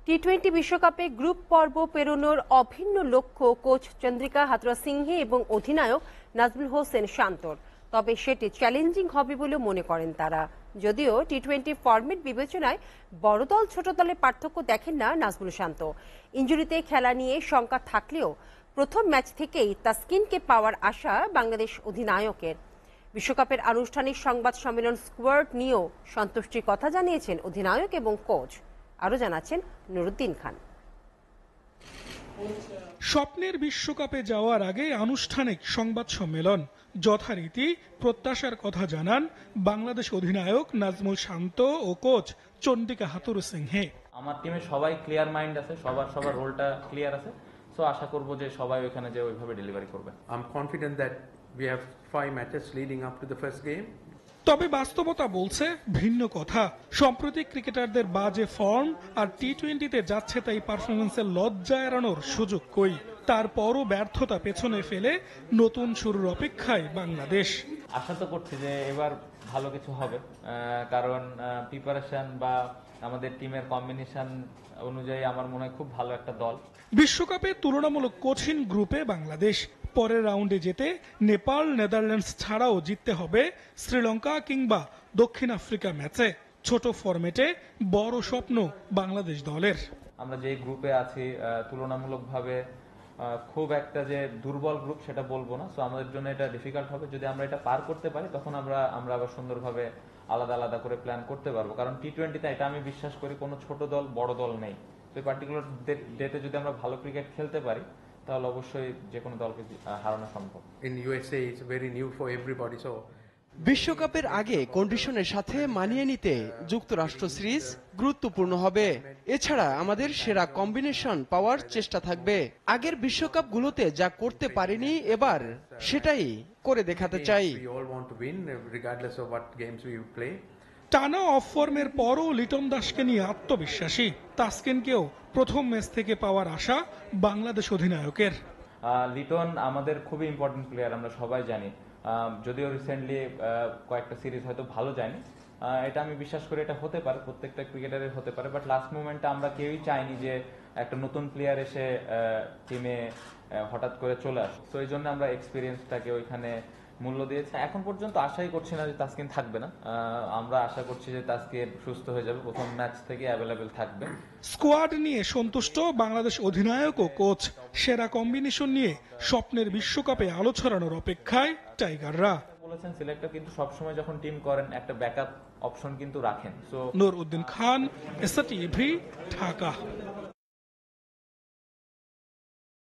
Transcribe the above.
টি-20 বিশ্বকাপে গ্রুপ পর্ব পেরোনোর অভিন্ন লক্ষ্য কোচ চন্দ্রিকা হাথুরুসিংহে সিংহে এবং অধিনায়ক নাজমুল হোসেন শান্তর। তবে সেটি চ্যালেঞ্জিং হবে বলে মনে করেন তারা। যদিও টি-20 ফরম্যাট বিবেচনায় বড় দল ছোট দলের পার্থক্য দেখেন না নাজমুল শান্ত। ইনজুরিতে খেলা নিয়ে শঙ্কা থাকলেও প্রথম ম্যাচ থেকেই তাসকিনকে পাওয়ার আশা বাংলাদেশ অধিনায়কের। বিশ্বকাপের আনুষ্ঠানিক সংবাদ সম্মেলন স্কোয়াড নিয়েও সন্তুষ্টির কথা জানিয়েছেন অধিনায়ক এবং কোচ। আরো জানাচ্ছেন নুরুদ্দিন খান। স্বপ্নের বিশ্বকাপে যাওয়ার আগে আনুষ্ঠানিক সংবাদ সম্মেলন, যথারীতি প্রত্যাশার কথা জানান বাংলাদেশ অধিনায়ক নাজমুল শান্ত ও কোচ চন্দ্রিকা হাথুরুসিংহে। আমার টিমে সবাই ক্লিয়ার মাইন্ড আছে, সবার রোলটা ক্লিয়ার আছে। সো আশা করব যে সবাই ওখানে যে ওইভাবে ডেলিভারি করবে। I am confident that we have 5 matches leading up to the first game. তবে বাস্তবতা বলছে ভিন্ন কথা। সম্প্রতি ক্রিকেটারদের বাজে ফর্ম আর টি-20তে যাচ্ছে তাই পারফরমেন্সের লজ্জা এড়ানোর সুযোগ কই। তারপরও ব্যর্থতা পেছনে ফেলে নতুন শুরুর অপেক্ষায় বাংলাদেশ। আশা তো করছি যে এবার ভালো কিছু হবে, কারণ প্রিপারেশন বা আমাদের টিমের কম্বিনেশন অনুযায়ী আমার মনে হয় খুব ভালো একটা দল। বিশ্বকাপে তুলনামূলক কঠিন গ্রুপে বাংলাদেশ। পরের রাউন্ডে যেতে নেপাল, নেদারল্যান্ডস ছাড়াও জিততে হবে শ্রীলঙ্কা কিংবা দক্ষিণ আফ্রিকা ম্যাচে। ছোট ফরম্যাটে বড় স্বপ্ন বাংলাদেশ দলের। আমরা যে গ্রুপে আছি তুলনামূলকভাবে খুব একটা যে দুর্বল গ্রুপ সেটা বলবো না। সো আমাদের জন্য এটা ডিফিকাল্ট হবে। যদি আমরা এটা পার করতে পারি তখন আমরা আবার সুন্দরভাবে আলাদা আলাদা করে প্ল্যান করতে পারবো। কারণ টি-20তে এটা আমি বিশ্বাস করি কোনো ছোট দল বড় দল নেই। তো এই পার্টিকুলার ডেতে যদি আমরা ভালো ক্রিকেট খেলতে পারি তাহলে অবশ্যই যে কোনো দলকে হারানো সম্ভব। In USA it's very new for everybody. So বিশ্বকাপের আগে কন্ডিশনের সাথে মানিয়ে নিতে যুক্তরাষ্ট্র সিরিজ গুরুত্বপূর্ণ হবে। এছাড়া আমাদের সেরা কম্বিনেশন পাওয়ার চেষ্টা থাকবে। আগের বিশ্বকাপগুলোতে যা করতে পারিনি এবার সেটাই করে দেখাতে চাই। টানা অফ ফর্মের পরও লিটন দাসকে নিয়ে আত্মবিশ্বাসী। তাসকিনকেও প্রথম ম্যাচ থেকে পাওয়ার আশা বাংলাদেশ অধিনায়কের। লিটন আমাদের খুবই ইম্পর্টেন্ট প্লেয়ার, আমরা সবাই জানি। যদিও রিসেন্টলি কয়েকটা সিরিজ হয়তো ভালো যায়নি, এটা আমি বিশ্বাস করি এটা হতে পারে, প্রত্যেকটা ক্রিকেটারের হতে পারে। বাট লাস্ট মোমেন্টে আমরা কেউই চাইনি যে একটা নতুন প্লেয়ার এসে টিমে হঠাৎ করে চলে আসে। তো এই জন্য আমরা এক্সপিরিয়েন্সটাকে ওইখানে মূল্য দিয়েছে। এখন পর্যন্ত আশাই করছি না যে তাসকিন থাকবে না। আমরা আশা করছি যে তাসকিন সুস্থ হয়ে যাবে, প্রথম ম্যাচ থেকে অ্যাভেলেবেল থাকবে। স্কোয়াড নিয়ে সন্তুষ্ট বাংলাদেশ অধিনায়ক ও কোচ। সেরা কম্বিনেশন নিয়ে স্বপ্নের বিশ্বকাপে আলো ছড়ানোর অপেক্ষায় টাইগাররা। বলেছেন সিলেক্টর কিন্তু সবসময় যখন টিম করেন একটা ব্যাকআপ অপশন কিন্তু রাখেন। নুরউদ্দিন খান, এসটিভি, ঢাকা।